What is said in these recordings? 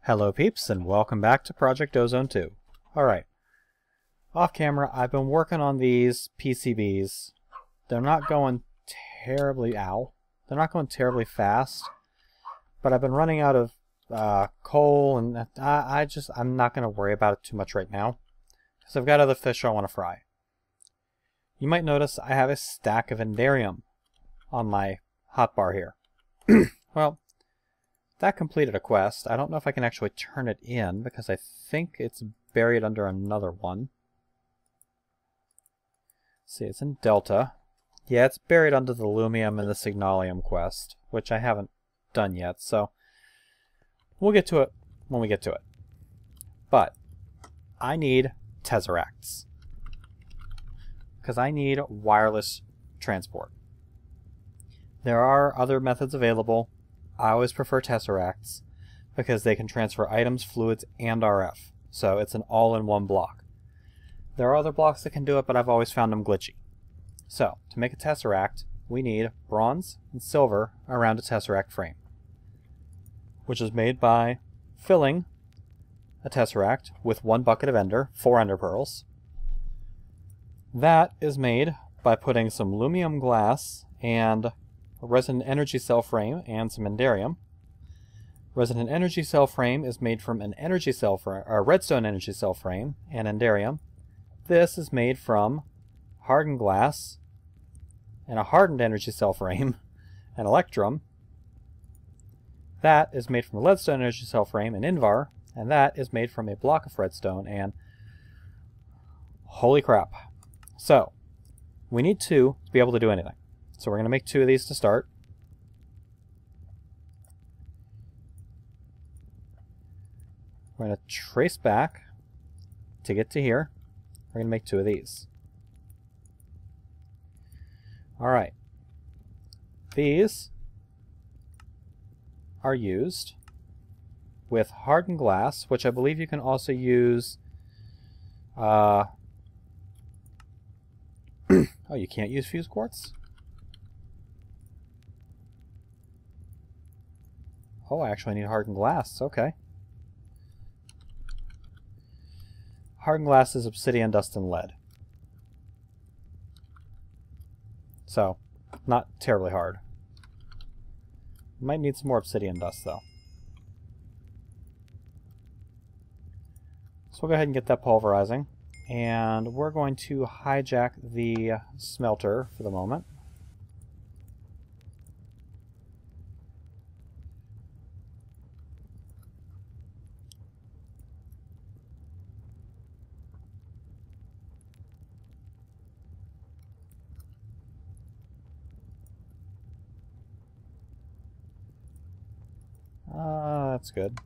Hello peeps, and welcome back to Project Ozone 2. Alright, off camera I've been working on these PCBs. They're not going terribly, they're not going terribly fast, but I've been running out of coal, and I'm not going to worry about it too much right now, because I've got other fish I want to fry. You might notice I have a stack of Endarium on my hotbar here. Well, that completed a quest. I don't know if I can actually turn it in, because I think it's buried under another one. Let's see, it's in Delta. Yeah, it's buried under the Lumium and the Signalium quest, which I haven't done yet, so we'll get to it when we get to it. But I need tesseracts, because I need wireless transport. There are other methods available. I always prefer tesseracts because they can transfer items, fluids, and RF. So it's an all-in-one block. There are other blocks that can do it, but I've always found them glitchy. So, to make a tesseract, we need bronze and silver around a tesseract frame, which is made by filling a tesseract with 1 bucket of ender, 4 ender pearls. That is made by putting some lumium glass and a resonant energy cell frame and some Endarium. Resonant energy cell frame is made from an energy cell frame, or redstone energy cell frame and Endarium. This is made from hardened glass and a hardened energy cell frame and Electrum. That is made from a leadstone energy cell frame and Invar, and that is made from a block of redstone and holy crap. So, we need 2 to be able to do anything. So we're going to make 2 of these to start. We're going to trace back to get to here. We're going to make 2 of these. Alright. These are used with hardened glass, which I believe you can also use... oh, you can't use fused quartz? Oh, I actually need hardened glass. Okay. Hardened glass is obsidian, dust, and lead. So, not terribly hard. Might need some more obsidian dust, though. So we'll go ahead and get that pulverizing. And we're going to hijack the smelter for the moment. That's good.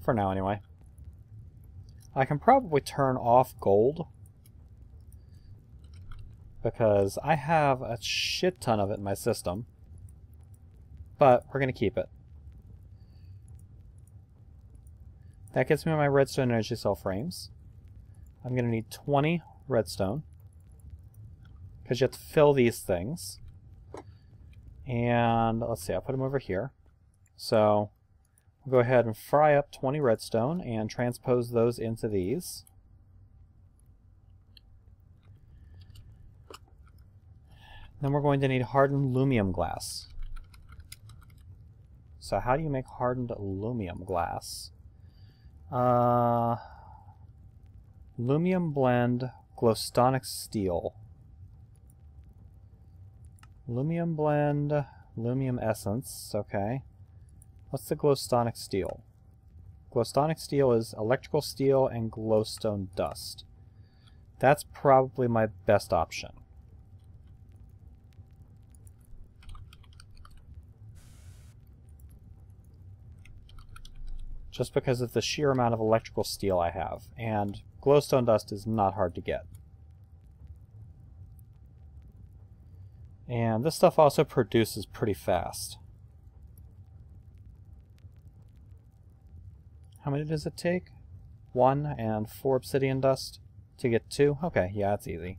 For now, anyway. I can probably turn off gold, because I have a shit ton of it in my system. But we're going to keep it. That gets me my redstone energy cell frames. I'm going to need 20 redstone, because you have to fill these things. And let's see, I'll put them over here. So we'll go ahead and fry up 20 redstone and transpose those into these. Then we're going to need hardened lumium glass. So how do you make hardened lumium glass? Lumium blend glowstonic steel. Lumium blend, lumium essence, okay. What's the glowstonic steel? Glowstonic steel is electrical steel and glowstone dust. That's probably my best option. Just because of the sheer amount of electrical steel I have, and glowstone dust is not hard to get. And this stuff also produces pretty fast. How many does it take? 1 and 4 obsidian dust to get 2? Okay, yeah, that's easy.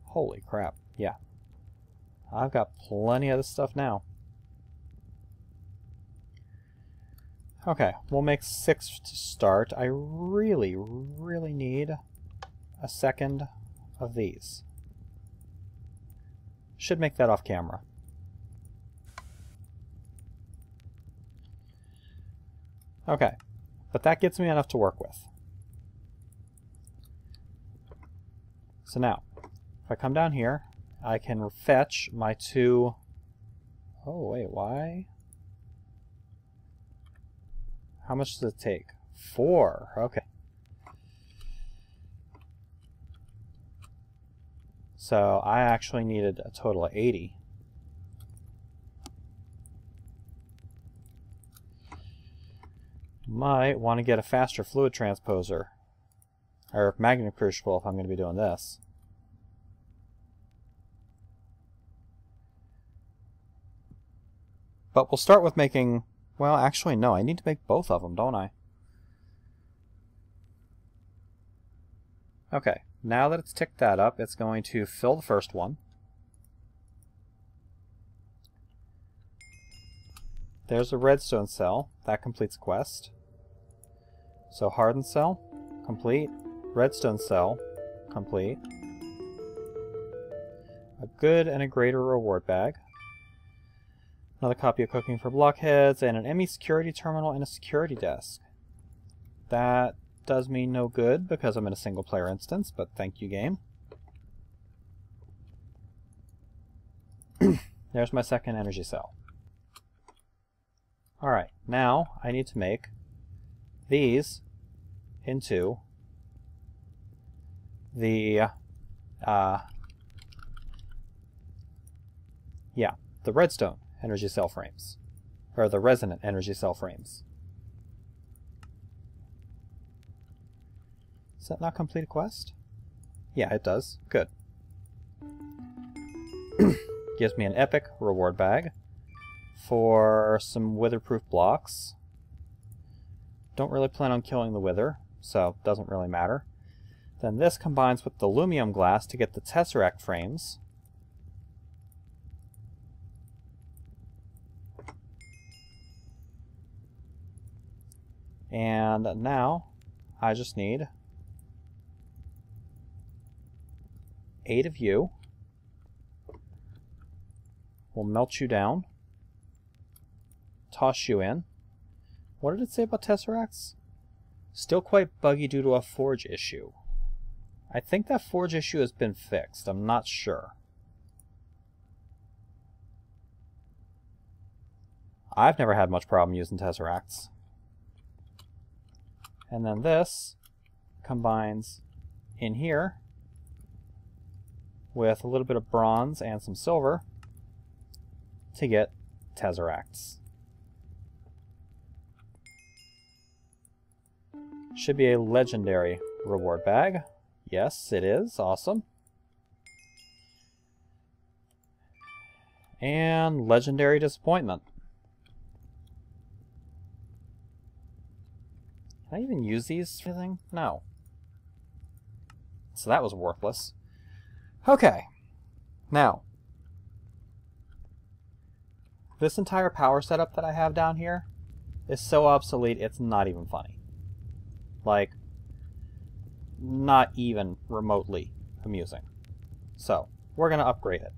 Holy crap, yeah. I've got plenty of this stuff now. Okay, we'll make 6 to start. I really, really need a second of these. Should make that off camera. Okay, but that gets me enough to work with. So now, if I come down here, I can fetch my 2... Oh, wait, why? How much does it take? 4. Okay. So I actually needed a total of 80. Might want to get a faster fluid transposer. Or magnet crucible if I'm going to be doing this. But we'll start with making... Well, actually, no. I need to make both of them, don't I? Okay. Now that it's ticked that up, it's going to fill the first one. There's a redstone cell. That completes a quest. So hardened cell, complete. Redstone cell, complete. A good and a greater reward bag. Another copy of Cooking for Blockheads, and an ME security terminal and a security desk. That does me no good because I'm in a single player instance, but thank you, game. There's my second energy cell. Alright, now I need to make these into the the redstone energy cell frames, or the resonant energy cell frames. Does that not complete a quest? Yeah, it does. Good. Gives me an epic reward bag for some witherproof blocks. Don't really plan on killing the wither, so doesn't really matter. Then this combines with the lumium glass to get the tesseract frames. And now I just need 8 of you. We'll melt you down. Toss you in. What did it say about tesseracts? Still quite buggy due to a forge issue. I think that forge issue has been fixed. I'm not sure. I've never had much problem using tesseracts. And then this combines in here with a little bit of bronze and some silver to get tesseracts. Should be a legendary reward bag. Yes, it is. Awesome. And legendary disappointment. Can I even use these for anything? No. So that was worthless. Okay. Now, this entire power setup that I have down here is so obsolete it's not even funny. Like, not even remotely amusing. So, we're going to upgrade it.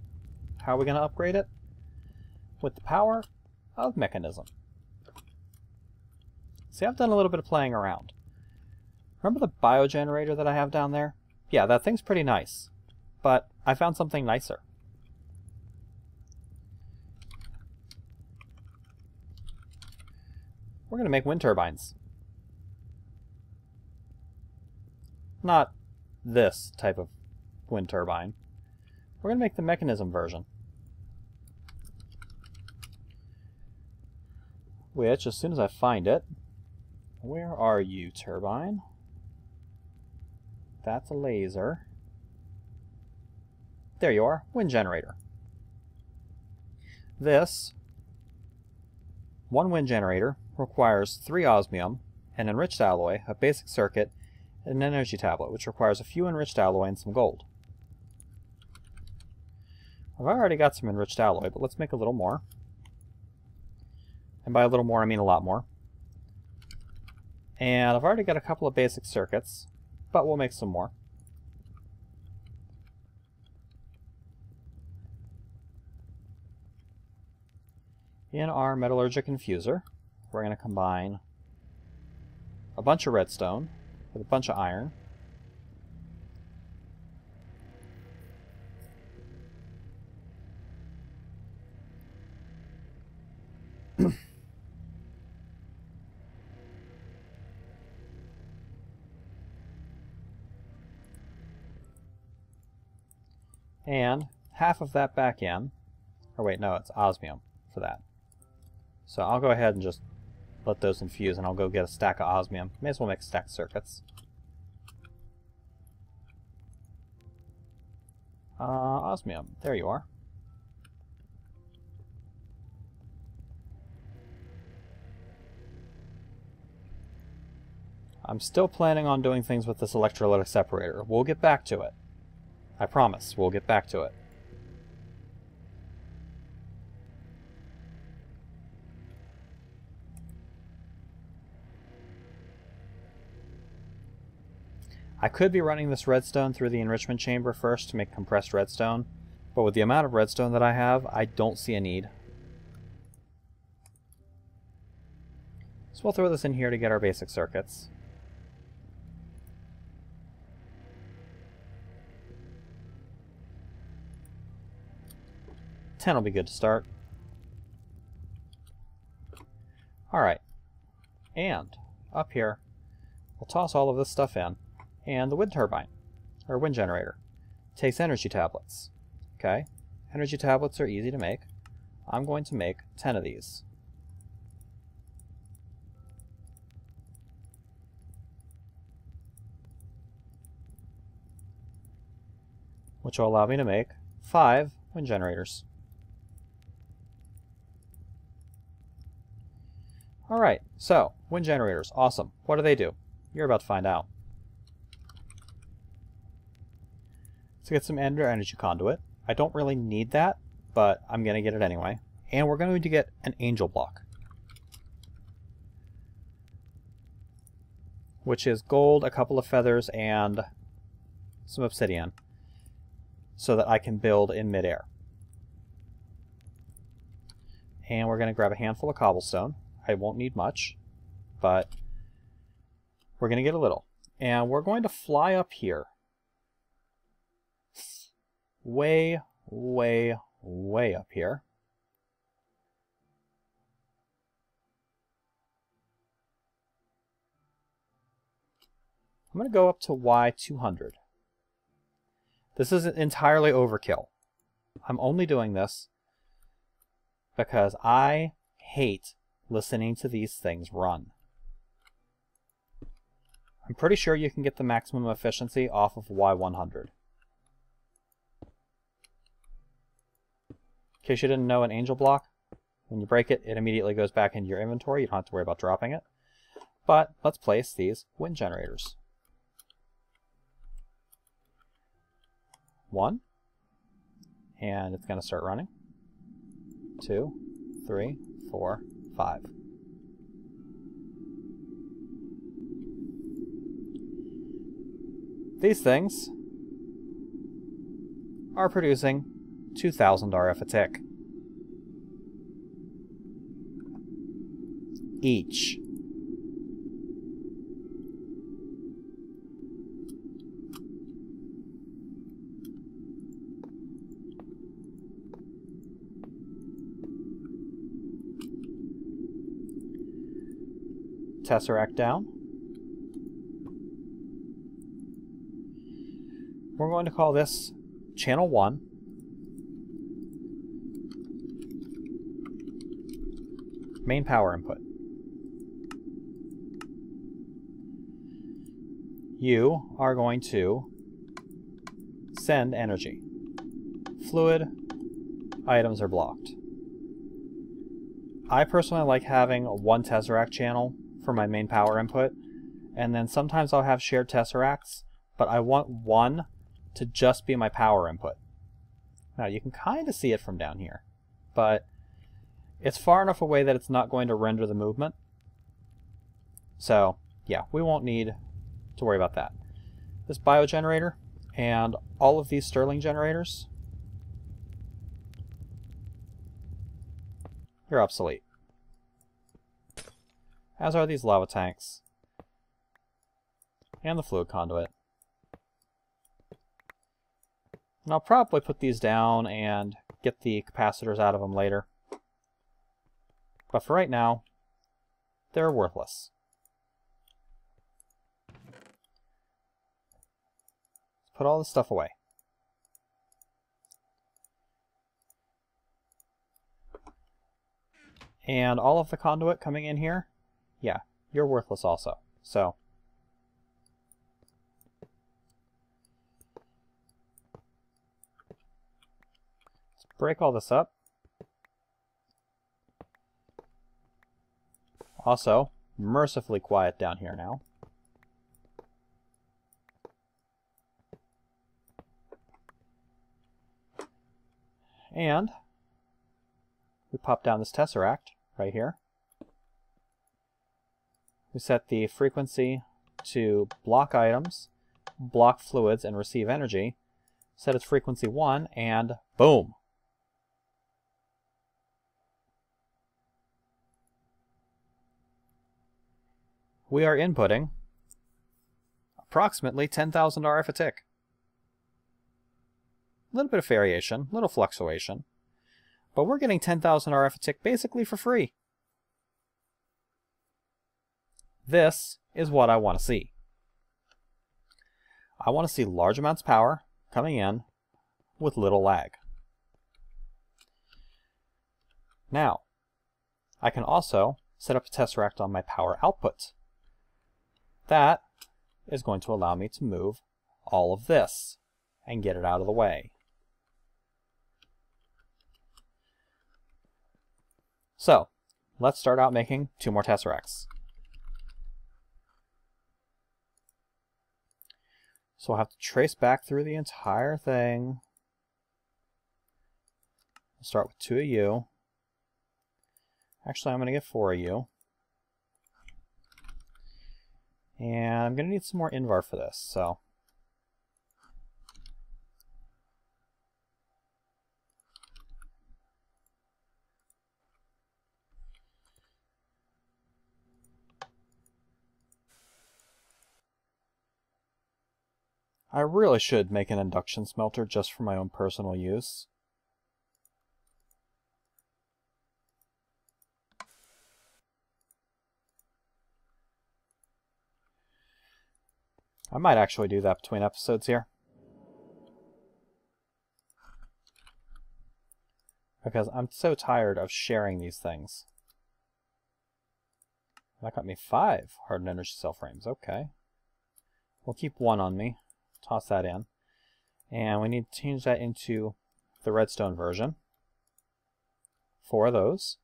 How are we going to upgrade it? With the power of mechanism. See, I've done a little bit of playing around. Remember the biogenerator that I have down there? Yeah, that thing's pretty nice. But I found something nicer. We're going to make wind turbines. Not this type of wind turbine. We're going to make the mechanism version. Which, as soon as I find it... Where are you, turbine? That's a laser. There you are, wind generator. This one wind generator requires 3 osmium, an enriched alloy, a basic circuit, and an energy tablet, which requires a few enriched alloy and some gold. I've already got some enriched alloy, but let's make a little more. And by a little more, I mean a lot more. And I've already got a couple of basic circuits, but we'll make some more. In our metallurgic infuser, we're going to combine a bunch of redstone with a bunch of iron. And half of that back in, or wait, no, it's osmium for that. So I'll go ahead and just let those infuse, and I'll go get a stack of osmium. May as well make a stack of circuits. Osmium, there you are. I'm still planning on doing things with this electrolytic separator. We'll get back to it. I promise, we'll get back to it. I could be running this redstone through the enrichment chamber first to make compressed redstone, but with the amount of redstone that I have, I don't see a need. So we'll throw this in here to get our basic circuits. $10 will be good to start. Alright, and up here, we'll toss all of this stuff in. And the wind turbine, or wind generator, takes energy tablets. Okay, energy tablets are easy to make. I'm going to make 10 of these. Which will allow me to make 5 wind generators. Alright, so, wind generators, awesome. What do they do? You're about to find out. To get some energy conduit. I don't really need that, but I'm going to get it anyway. And we're going to get an angel block, which is gold, a couple of feathers, and some obsidian, so that I can build in midair. And we're going to grab a handful of cobblestone. I won't need much, but we're going to get a little. And we're going to fly up here. Way, way, way up here. I'm going to go up to Y200. This is entirely overkill. I'm only doing this because I hate listening to these things run. I'm pretty sure you can get the maximum efficiency off of Y100. In case you didn't know, an angel block, when you break it, it immediately goes back into your inventory. You don't have to worry about dropping it. But let's place these wind generators. 1, and it's going to start running. 2, 3, 4, 5. These things are producing 2,000 RF a tick each. Tesseract down. We're going to call this channel 1. Main power input. You are going to send energy. Fluid items are blocked. I personally like having one tesseract channel for my main power input, and then sometimes I'll have shared tesseracts, but I want one to just be my power input. Now you can kind of see it from down here, but it's far enough away that it's not going to render the movement. So yeah, we won't need to worry about that. This biogenerator and all of these Stirling generators, they're obsolete. As are these lava tanks. And the fluid conduit. And I'll probably put these down and get the capacitors out of them later. But for right now, they're worthless. Let's put all this stuff away. And all of the conduit coming in here, yeah, you're worthless also. So, let's break all this up. Also, mercifully quiet down here now. And we pop down this tesseract right here. We set the frequency to block items, block fluids, and receive energy. Set its frequency 1, and boom! We are inputting approximately 10,000 RF a tick. A little bit of variation, a little fluctuation, but we're getting 10,000 RF a tick basically for free. This is what I want to see. I want to see large amounts of power coming in with little lag. Now, I can also set up a tesseract on my power output. That is going to allow me to move all of this and get it out of the way. So, let's start out making 2 more tesseracts. So I'll have to trace back through the entire thing. I'll start with 2 of you. Actually, I'm going to get 4 of you. And I'm going to need some more invar for this, so. I really should make an induction smelter just for my own personal use. I might actually do that between episodes here. Because I'm so tired of sharing these things. That got me 5 hardened energy cell frames. Okay. We'll keep 1 on me. Toss that in. And we need to change that into the redstone version. 4 of those.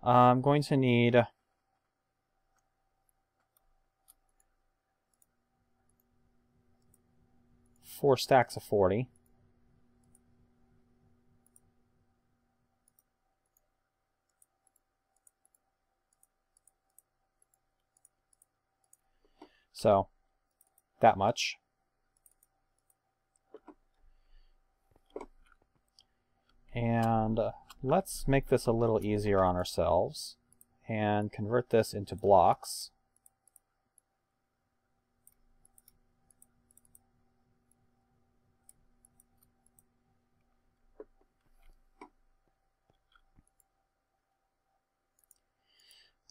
I'm going to need 4 stacks of 40. So, that much. And let's make this a little easier on ourselves and convert this into blocks.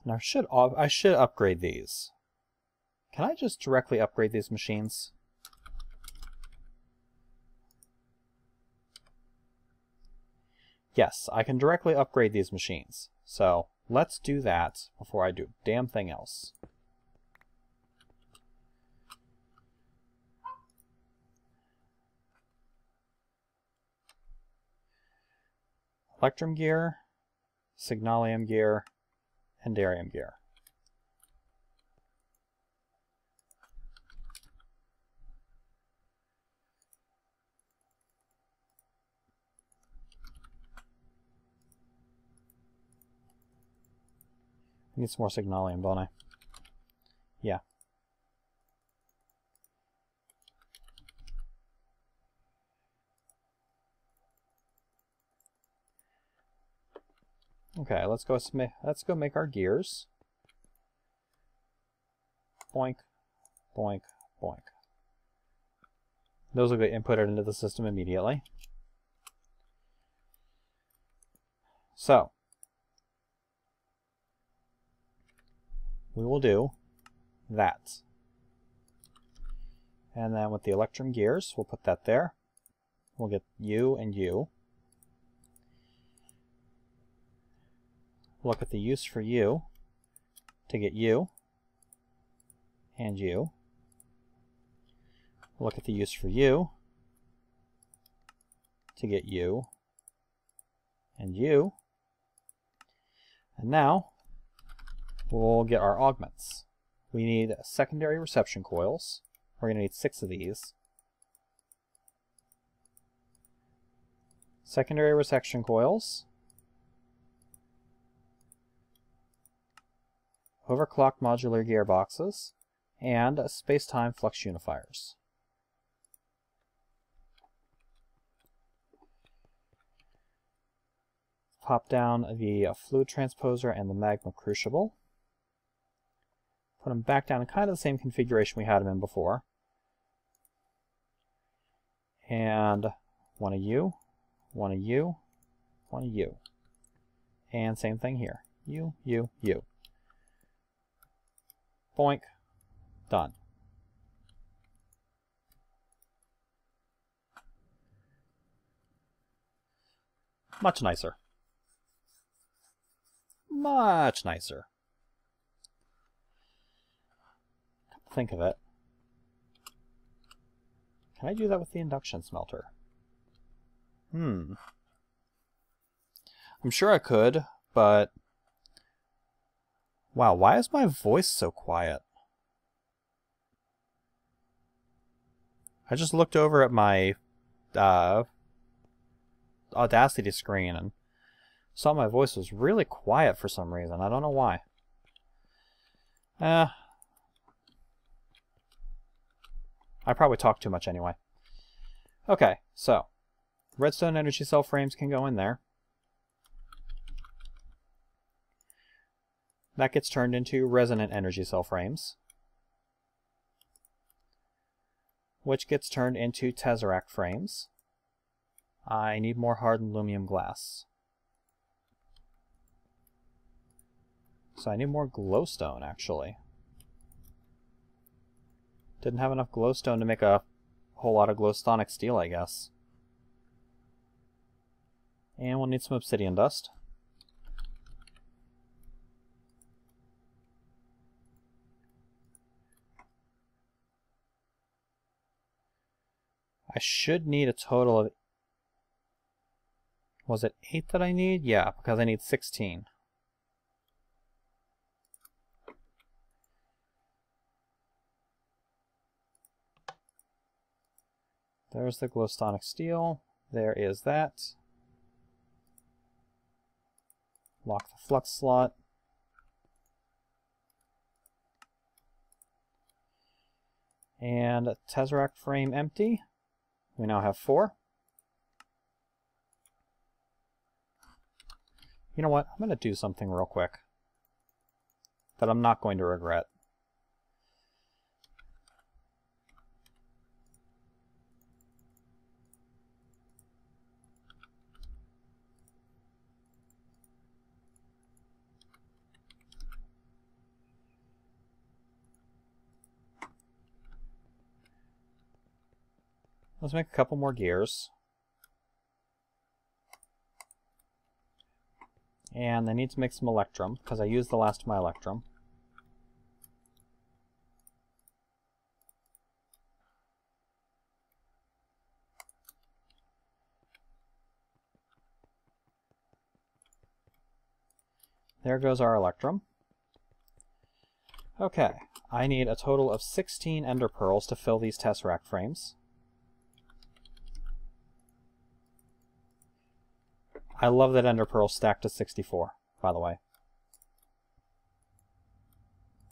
And I should upgrade these. Can I just directly upgrade these machines? Yes, I can directly upgrade these machines. So let's do that before I do a damn thing else. Electrum gear, signalium gear, and darium gear. I need some more signalium, don't I? Yeah. Okay, let's go make our gears. Boink, boink, boink. Those will get inputted into the system immediately. So, we will do that. And then with the electrum gears, we'll put that there. We'll get U and U. Look at the use for U to get U and U. Look at the use for U to get U and U. And now we'll get our augments. We need secondary reception coils. We're going to need 6 of these. Secondary reception coils. Overclock modular gearboxes. And space-time flux unifiers. Pop down the fluid transposer and the magma crucible. Put them back down in kind of the same configuration we had them in before. And one of U, one of U, one of U. And same thing here. U, U, U. Boink. Done. Much nicer. Much nicer. Think of it. Can I do that with the induction smelter? I'm sure I could, but... Wow, why is my voice so quiet? I just looked over at my Audacity screen and saw my voice was really quiet for some reason. I don't know why. I probably talk too much anyway. Okay, so redstone energy cell frames can go in there. That gets turned into resonant energy cell frames, which gets turned into tesseract frames. I need more hardened aluminum glass. So I need more glowstone, actually. Didn't have enough glowstone to make a whole lot of glowstonic steel, I guess. And we'll need some obsidian dust. I should need a total of... Was it 8 that I need? Yeah, because I need 16. There's the glowstonic steel. There is that. Lock the flux slot. And tesseract frame empty. We now have 4. You know what? I'm going to do something real quick that I'm not going to regret. Let's make a couple more gears. And I need to make some electrum, because I used the last of my electrum. There goes our electrum. Okay, I need a total of 16 ender pearls to fill these tesseract frames. I love that ender pearl stacked to 64, by the way.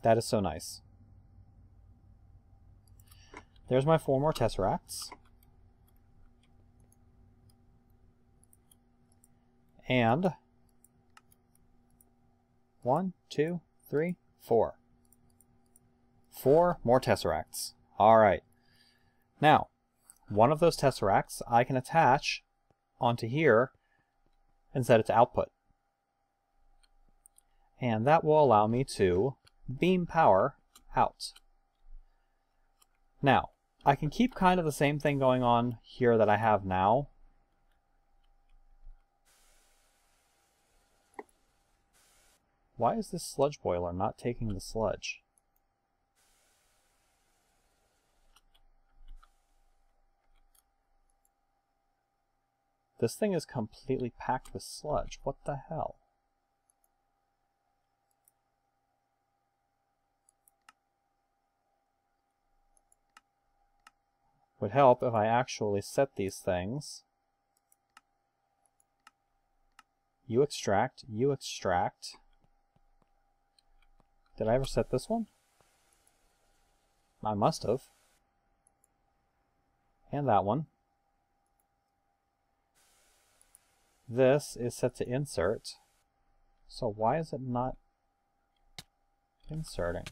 That is so nice. There's my 4 more tesseracts. And 1, 2, 3, 4. 4 more tesseracts. Alright. Now, one of those tesseracts I can attach onto here and set it to output. And that will allow me to beam power out. Now, I can keep kind of the same thing going on here that I have now. Why is this sludge boiler not taking the sludge? This thing is completely packed with sludge. What the hell? Would help if I actually set these things. You extract, you extract. Did I ever set this one? I must have. And that one. This is set to insert. So why is it not inserting?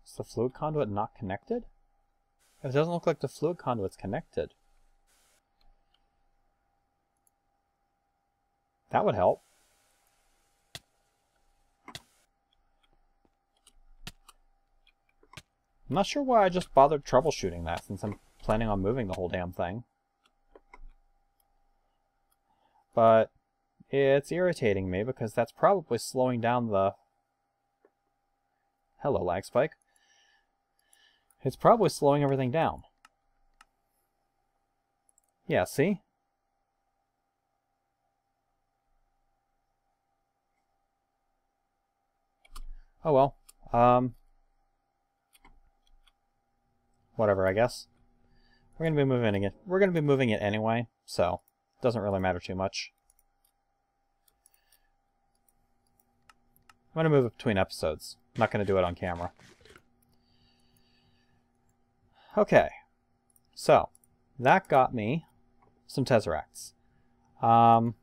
Is the fluid conduit not connected? It doesn't look like the fluid conduit's connected. That would help. I'm not sure why I just bothered troubleshooting that, since I'm planning on moving the whole damn thing. But it's irritating me because that's probably slowing down the... Hello, lag spike. It's probably slowing everything down. Yeah, see? Oh well. Whatever, I guess. We're gonna be moving it. We're gonna be moving it anyway, so it doesn't really matter too much. I'm gonna move it between episodes. I'm not gonna do it on camera. Okay, so that got me some tesseracts. I'm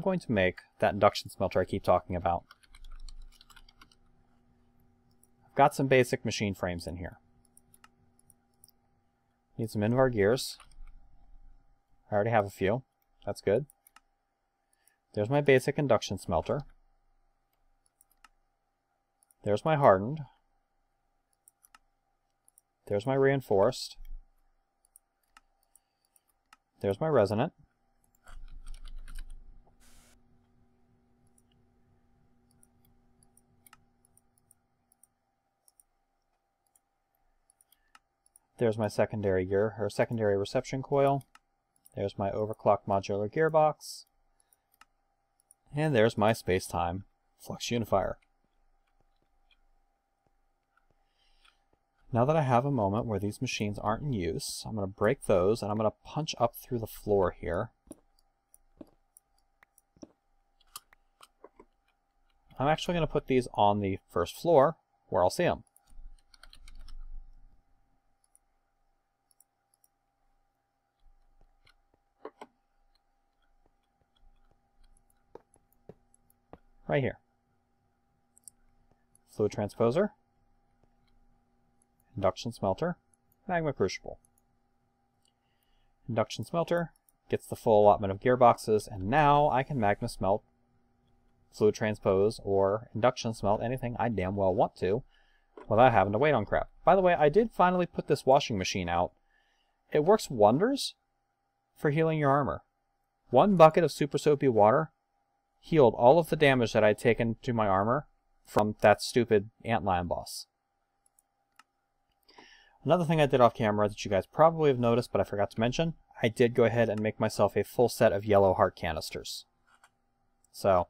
going to make that induction smelter I keep talking about. I've got some basic machine frames in here. Need some Invar gears. I already have a few. That's good. There's my basic induction smelter. There's my hardened. There's my reinforced. There's my resonant. There's my secondary gear, or secondary reception coil. There's my overclock modular gearbox. And there's my space-time flux unifier. Now that I have a moment where these machines aren't in use, I'm going to break those and I'm going to punch up through the floor here. I'm actually going to put these on the first floor where I'll see them. Right here. Fluid transposer, induction smelter, magma crucible. Induction smelter gets the full allotment of gearboxes, and now I can magma smelt, fluid transpose, or induction smelt anything I damn well want to without having to wait on crap. By the way, I did finally put this washing machine out. It works wonders for healing your armor. 1 bucket of super soapy water healed all of the damage that I'd taken to my armor from that stupid antlion boss. Another thing I did off camera that you guys probably have noticed, but I forgot to mention, I did go ahead and make myself a full set of yellow heart canisters. So,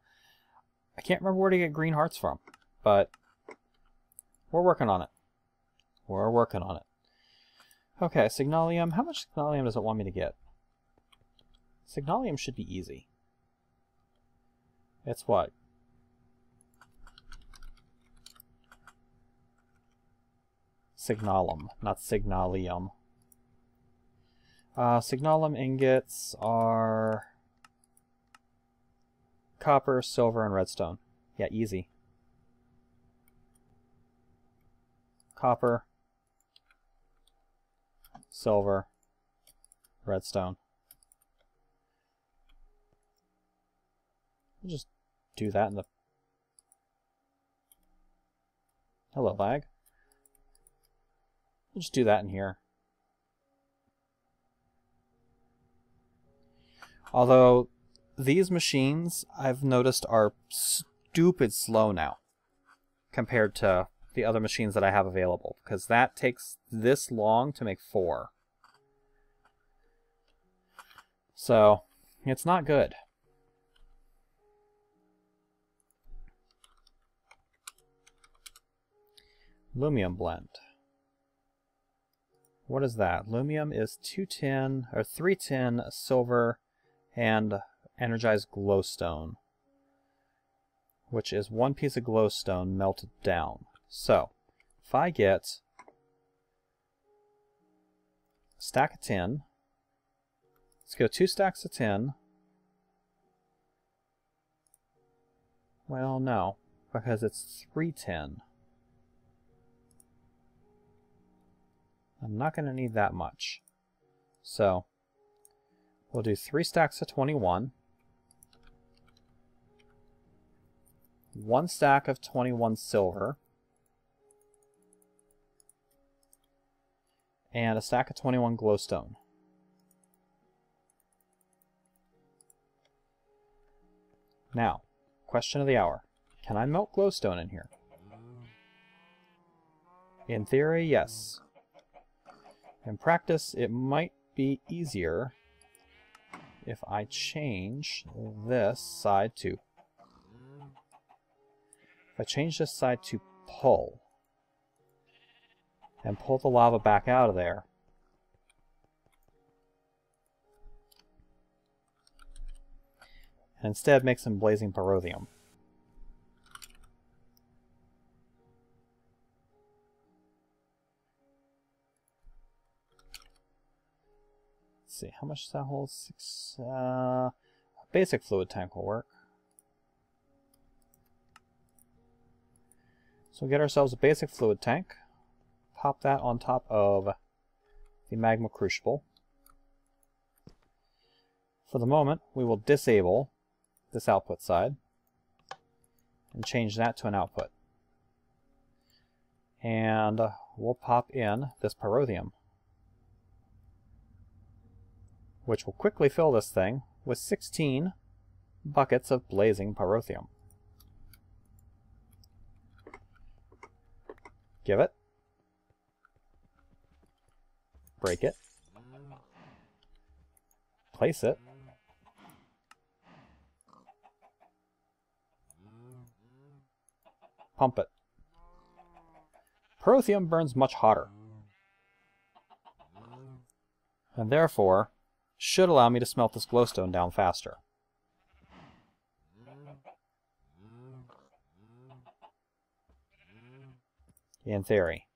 I can't remember where to get green hearts from, but we're working on it. We're working on it. Okay, Signalium. How much Signalium does it want me to get? Signalium should be easy. It's what? Signalum, not signalium. Signalum ingots are copper, silver, and redstone. Yeah, easy. Copper, silver, redstone. We'll just do that in the... Hello, lag. We'll just do that in here. Although, these machines, I've noticed, are stupid slow now compared to the other machines that I have available, because that takes this long to make 4. So, it's not good. Lumium blend. What is that? Lumium is 2 tin, or 3 tin, silver, and energized glowstone, which is 1 piece of glowstone melted down. So, if I get a stack of tin, let's go 2 stacks of tin. Well, no, because it's 3 tin. I'm not going to need that much. So, we'll do 3 stacks of 21. 1 stack of 21 silver. And a stack of 21 glowstone. Now, question of the hour. Can I melt glowstone in here? In theory, yes. In practice, it might be easier if I change this side to... If I change this side to pull, and pull the lava back out of there, and instead make some blazing pyrotheum. Let's see, how much does that hold? 6. A basic fluid tank will work. So we'll get ourselves a basic fluid tank. Pop that on top of the magma crucible. For the moment, we will disable this output side and change that to an output. And we'll pop in this pyrotheum, which will quickly fill this thing with 16 buckets of blazing pyrotheum. Give it. Break it. Place it. Pump it. Pyrotheum burns much hotter, and therefore should allow me to smelt this glowstone down faster. In theory.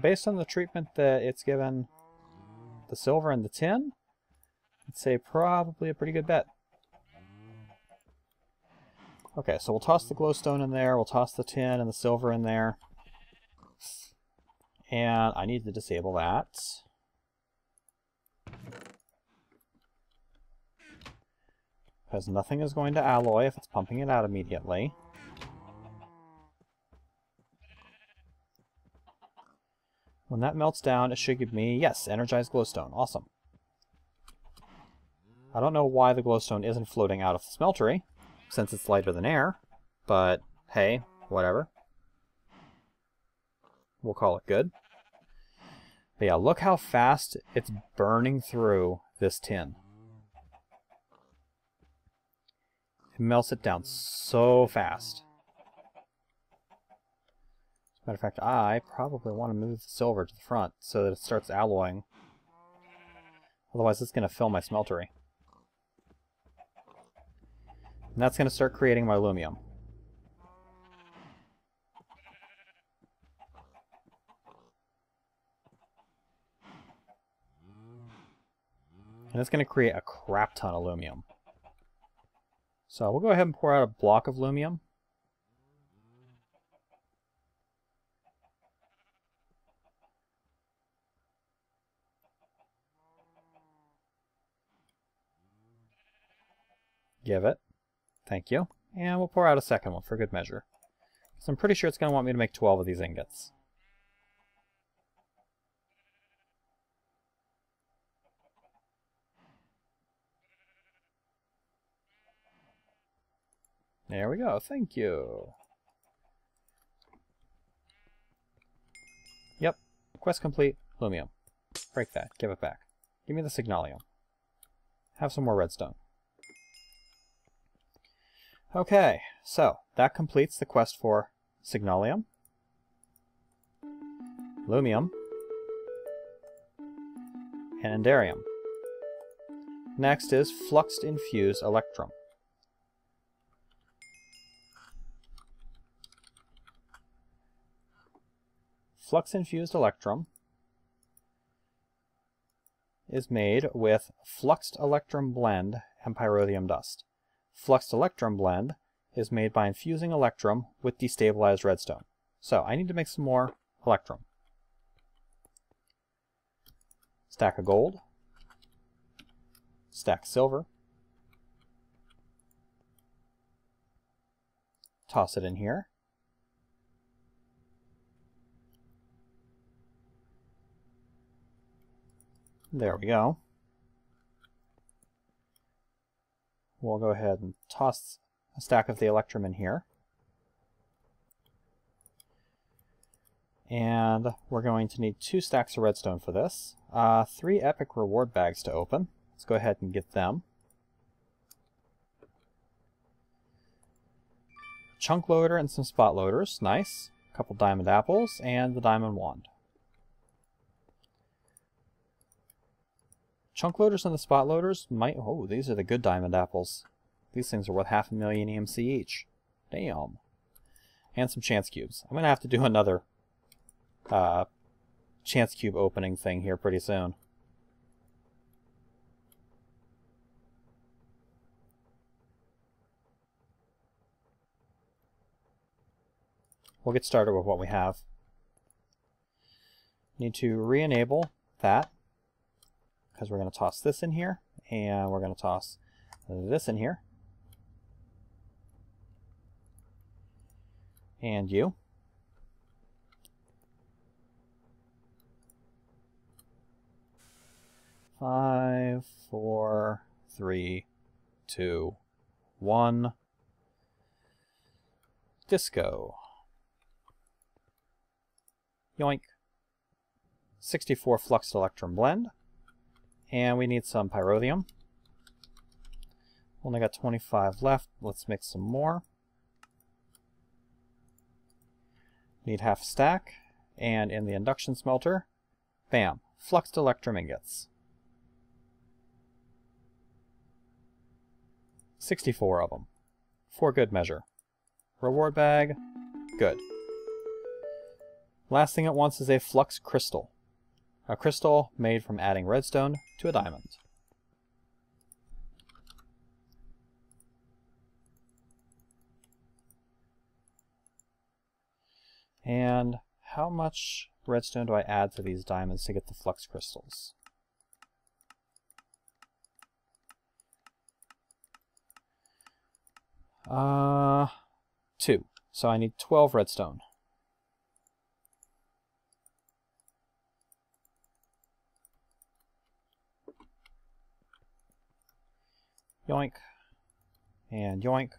Based on the treatment that it's given the silver and the tin, I'd say probably a pretty good bet. Okay, so we'll toss the glowstone in there, we'll toss the tin and the silver in there. And I need to disable that. Because nothing is going to alloy if it's pumping it out immediately. When that melts down, it should give me, yes, energized glowstone. Awesome. I don't know why the glowstone isn't floating out of the smeltery, since it's lighter than air, but hey, whatever. We'll call it good. But yeah, look how fast it's burning through this tin. It melts it down so fast. Matter of fact, I probably want to move the silver to the front so that it starts alloying. Otherwise, it's going to fill my smeltery. And that's going to start creating my aluminum. And it's going to create a crap ton of aluminum. So we'll go ahead and pour out a block of aluminum. Give it. Thank you. And we'll pour out a second one for good measure. So I'm pretty sure it's going to want me to make 12 of these ingots. There we go. Thank you. Yep. Quest complete. Aluminum. Break that. Give it back. Give me the signalium. Have some more redstone. Okay, so that completes the quest for signalium, aluminum, and enderium. Next is fluxed infused electrum. Flux infused electrum is made with fluxed electrum blend and pyrotheum dust. Fluxed electrum blend is made by infusing electrum with destabilized redstone. So I need to make some more electrum. Stack of gold. Stack of silver. Toss it in here. There we go. We'll go ahead and toss a stack of the electrum in here. And we're going to need 2 stacks of redstone for this. 3 epic reward bags to open. Let's go ahead and get them. Chunk loader and some spot loaders. Nice. A couple diamond apples and the diamond wand. Chunk loaders and the spot loaders might... Oh, these are the good diamond apples. These things are worth 500,000 EMC each. Damn. And some chance cubes. I'm going to have to do another chance cube opening thing here pretty soon. We'll get started with what we have. Need to re-enable that, because we're going to toss this in here, and we're going to toss this in here. And you. Five, 4, 3, 2, 1. Disco. Yoink. 64 fluxed electrum blend. And we need some pyrotheum. Only got 25 left. Let's make some more. Need half a stack. And in the induction smelter, bam, fluxed electrum ingots. 64 of them. For good measure. Reward bag, good. Last thing it wants is a flux crystal. A crystal made from adding redstone to a diamond. And how much redstone do I add to these diamonds to get the flux crystals? Two. So I need 12 redstone. Yoink. And yoink.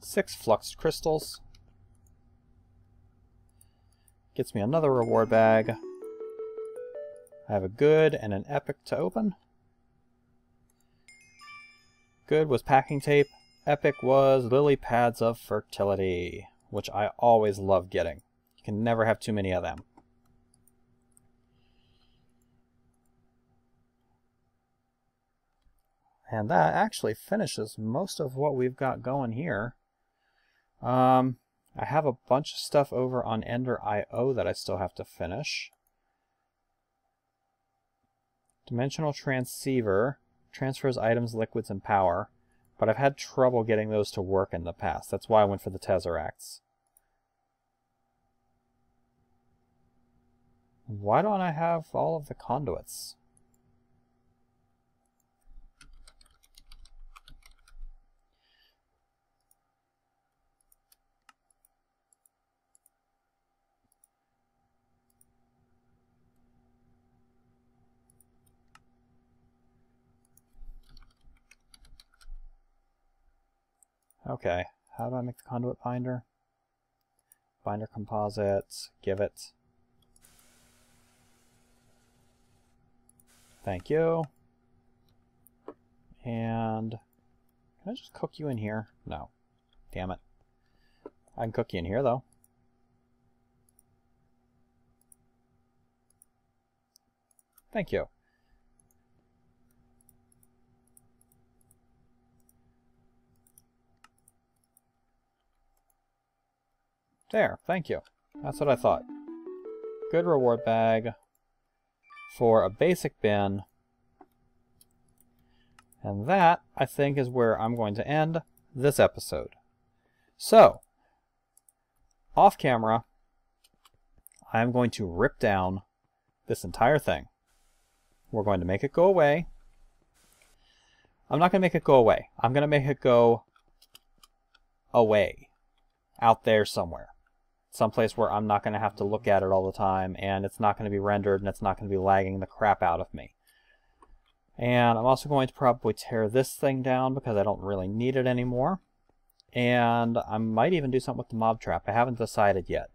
6 fluxed crystals. Gets me another reward bag. I have a good and an epic to open. Good was packing tape. Epic was lily pads of fertility, which I always love getting. You can never have too many of them. And that actually finishes most of what we've got going here. I have a bunch of stuff over on Ender.io that I still have to finish. Dimensional transceiver transfers items, liquids, and power, but I've had trouble getting those to work in the past. That's why I went for the tesseracts. Why don't I have all of the conduits? Okay, how do I make the conduit binder? Binder composite, give it. Thank you. And can I just cook you in here? No. Damn it. I can cook you in here though. Thank you. There, thank you. That's what I thought. Good reward bag for a basic bin. And that, I think, is where I'm going to end this episode. So, off camera, I'm going to rip down this entire thing. We're going to make it go away. I'm not going to make it go away. I'm going to make it go away. Out there somewhere. Someplace where I'm not going to have to look at it all the time, and it's not going to be rendered, and it's not going to be lagging the crap out of me. And I'm also going to probably tear this thing down because I don't really need it anymore. And I might even do something with the mob trap. I haven't decided yet.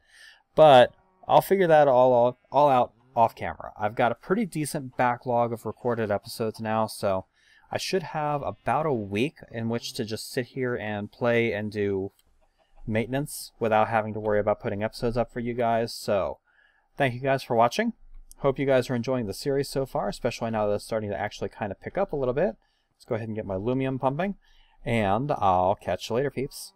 But I'll figure that all out off camera. I've got a pretty decent backlog of recorded episodes now, so I should have about a week in which to just sit here and play and do maintenance without having to worry about putting episodes up for you guys. So thank you guys for watching. Hope you guys are enjoying the series so far, especially now that it's starting to actually kind of pick up a little bit. Let's go ahead and get my Lumium pumping, and I'll catch you later, peeps.